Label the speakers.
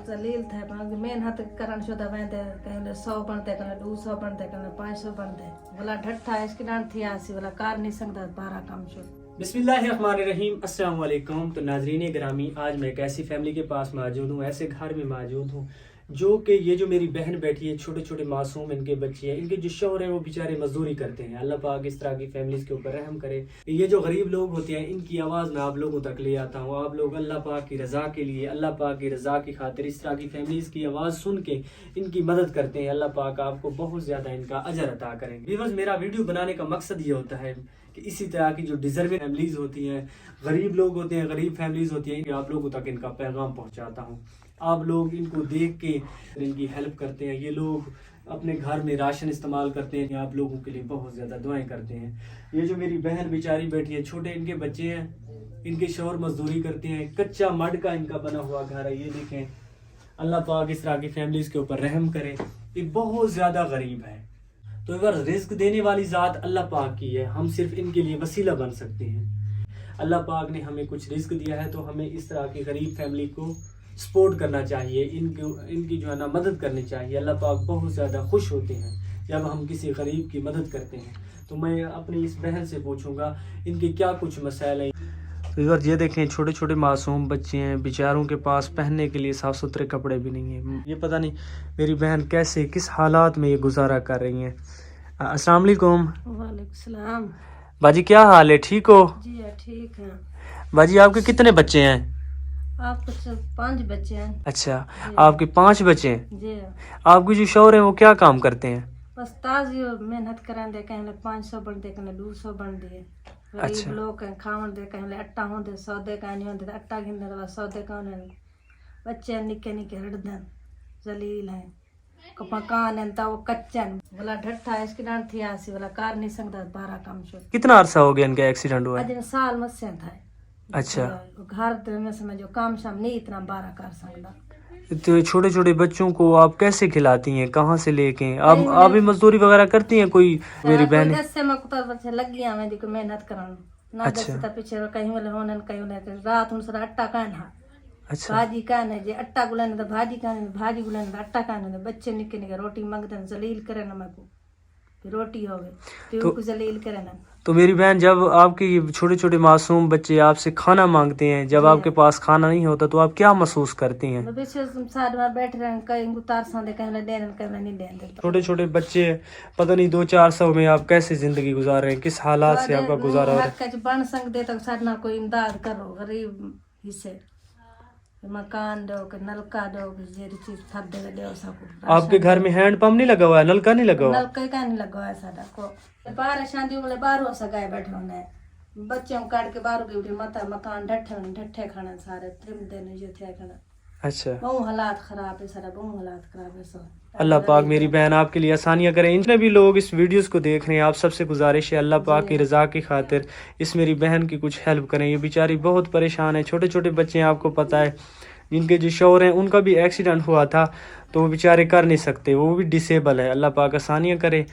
Speaker 1: जलील थे मेहनत करन शुदा वेंदे कहले 100 बनते कहले 200 बनते कहले 500 बनते बोला ढट्ठा इसकी डांट थी आसी बोला कार नहीं सकता 12 काम शो।
Speaker 2: बिस्मिल्लाहिर्रहमानिर्रहीम, अस्सलाम वालेकुम। तो नाजरीन ग्रामी, आज मैं एक ऐसी फैमिली के पास मौजूद हूँ, ऐसे घर में मौजूद हूँ जो कि ये जो मेरी बहन बैठी है, छोटे छोटे मासूम इनके बच्चे हैं, इनके जो शौहर हैं वो बेचारे मजदूरी करते हैं। अल्लाह पाक इस तरह की फैमिलीज़ के ऊपर रहम करे। ये जो गरीब लोग होते हैं इनकी आवाज़ मैं आप लोगों तक ले आता हूँ। आप लोग अल्लाह पाक की रज़ा के लिए, अल्लाह पाक की रज़ा की खातिर इस तरह की फैमिलीज़ की आवाज़ सुन के इनकी मदद करते हैं। अल्लाह पाक आपको बहुत ज़्यादा इनका अजर अता करेंगे। व्यूअर्स, मेरा वीडियो बनाने का मकसद ये होता है कि इसी तरह की जो डिज़र्विंग फैमिलीज़ होती हैं, गरीब लोग होते हैं, गरीब फैमिलीज़ होती हैं, कि आप लोगों तक इनका पैगाम पहुँचाता हूँ। आप लोग इनको देख के इनकी हेल्प करते हैं। ये लोग अपने घर में राशन इस्तेमाल करते हैं, आप लोगों के लिए बहुत ज़्यादा दुआएं करते हैं। ये जो मेरी बहन बेचारी बैठी है, छोटे इनके बच्चे हैं, इनके शौहर मजदूरी करते हैं, कच्चा मड का इनका बना हुआ घर है। ये देखें, अल्लाह पाक इस तरह की फैमिलीज़ के ऊपर रहम करे। ये बहुत ज़्यादा गरीब है। तो अगर रिस्क देने वाली ज़ात अल्लाह पाक की है, हम सिर्फ इनके लिए वसीला बन सकते हैं। अल्लाह पाक ने हमें कुछ रिस्क दिया है तो हमें इस तरह की गरीब फैमिली को सपोर्ट करना चाहिए, इनकी जो है ना मदद करनी चाहिए। अल्लाह पाक बहुत ज़्यादा खुश होते हैं जब हम किसी गरीब की मदद करते हैं। तो मैं अपनी इस बहन से पूछूंगा इनके क्या कुछ मसाइल हैं। तो इधर ये देखें, छोटे छोटे मासूम बच्चे हैं, बेचारों के पास पहनने के लिए साफ़ सुथरे कपड़े भी नहीं हैं। ये पता नहीं मेरी बहन कैसे किस हालात में ये गुजारा कर रही हैं। अस्सलाम वालेकुम।
Speaker 1: वालेकुम सलाम।
Speaker 2: बाजी क्या हाल है, ठीक हो?
Speaker 1: जी ठीक है।
Speaker 2: बाजी आपके कितने बच्चे हैं?
Speaker 1: आपको 5 बच्चे हैं।
Speaker 2: अच्छा, आपके 5 बच्चे हैं।
Speaker 1: जी।
Speaker 2: आपके जो शौहर हैं वो क्या काम करते हैं?
Speaker 1: बस ताजी मेहनत करान दे कहले 500 बन दे कहले 200 बन दे। गरीब लोग हैं, खावन दे कहले आटा होंदे सौदे का नहीं होंदे, आटा गिनदे तो सौदे का नहीं। बच्चे निके निके हड़दन जलील हैं, मकान है तो वो कच्चा बोला ढट्ठा इसकी डांट थी आसी बोला कार नहीं सकता 12 काम शो।
Speaker 2: कितना अरसा हो गया इनका एक्सीडेंट हुआ?
Speaker 1: आज साल मत से था।
Speaker 2: अच्छा,
Speaker 1: घर में समझो काम शाम नहीं इतना 12 कर सकता।
Speaker 2: तो छोटे छोटे बच्चों को आप कैसे खिलाती हैं, कहाँ से लेके? आप भी मजदूरी वगैरह करती हैं कोई? मेरी बहन
Speaker 1: जैसे मैं कुछ बच्चे लग गया मैं देखो मेहनत कराऊं ना।
Speaker 2: अच्छा।
Speaker 1: जैसे पीछे कहीं वाले होने कहीं वाले रात उन सारा आटा का ना।
Speaker 2: अच्छा,
Speaker 1: भाजी का नहीं जे आटा गुलाने तो भाजी का नहीं, भाजी गुलाने तो आटा का नहीं। बच्चे निके निके रोटी मांगते जलील करे ना मैं को, फिर रोटी हो गई फिर उनको जलील करे ना।
Speaker 2: तो मेरी बहन, जब आपके ये छोटे छोटे मासूम बच्चे आपसे खाना मांगते हैं, जब आपके पास खाना नहीं होता तो आप क्या महसूस करती हैं?
Speaker 1: पीछे साइड में बैठ रहे कहीं उतार सांदे कहीं देने कहीं नहीं देने।
Speaker 2: छोटे छोटे बच्चे, पता नहीं 200-400 में आप कैसे जिंदगी गुजार रहे हैं, किस हालात से आपका गुजारा हो रहा है?
Speaker 1: बन सकते तो साथ ना कोई इमदाद करो गरीब हिस्से, मकान दो के नलका दो जे चीज थप दे दो सब।
Speaker 2: आपके घर में हैंड पंप नहीं लगा हुआ है, नलका नहीं लगा हुआ?
Speaker 1: नलका का नहीं लगा हुआ है सादा को। बाहर शादी वाले बाहरों से गए बैठे होने बच्चों काट के बाहरों की उठी मता मकान ढट्ठे खाना सारे त्रिम देने जो थे खाना।
Speaker 2: अच्छा,
Speaker 1: बहुत हालात खराब है सारा, बहुत हालात खराब है सब।
Speaker 2: अल्लाह पाक मेरी बहन आपके लिए आसानियाँ करें। जितने भी लोग इस वीडियोस को देख रहे हैं, आप सबसे गुजारिश है अल्लाह पाक की रज़ा की खातिर इस मेरी बहन की कुछ हेल्प करें। ये बेचारी बहुत परेशान है, छोटे छोटे बच्चे हैं, आपको पता है। जिनके जो शौहर हैं उनका भी एक्सीडेंट हुआ था तो वो बेचारे कर नहीं सकते, वो भी डिसेबल है। अल्लाह पाक आसानियाँ करे।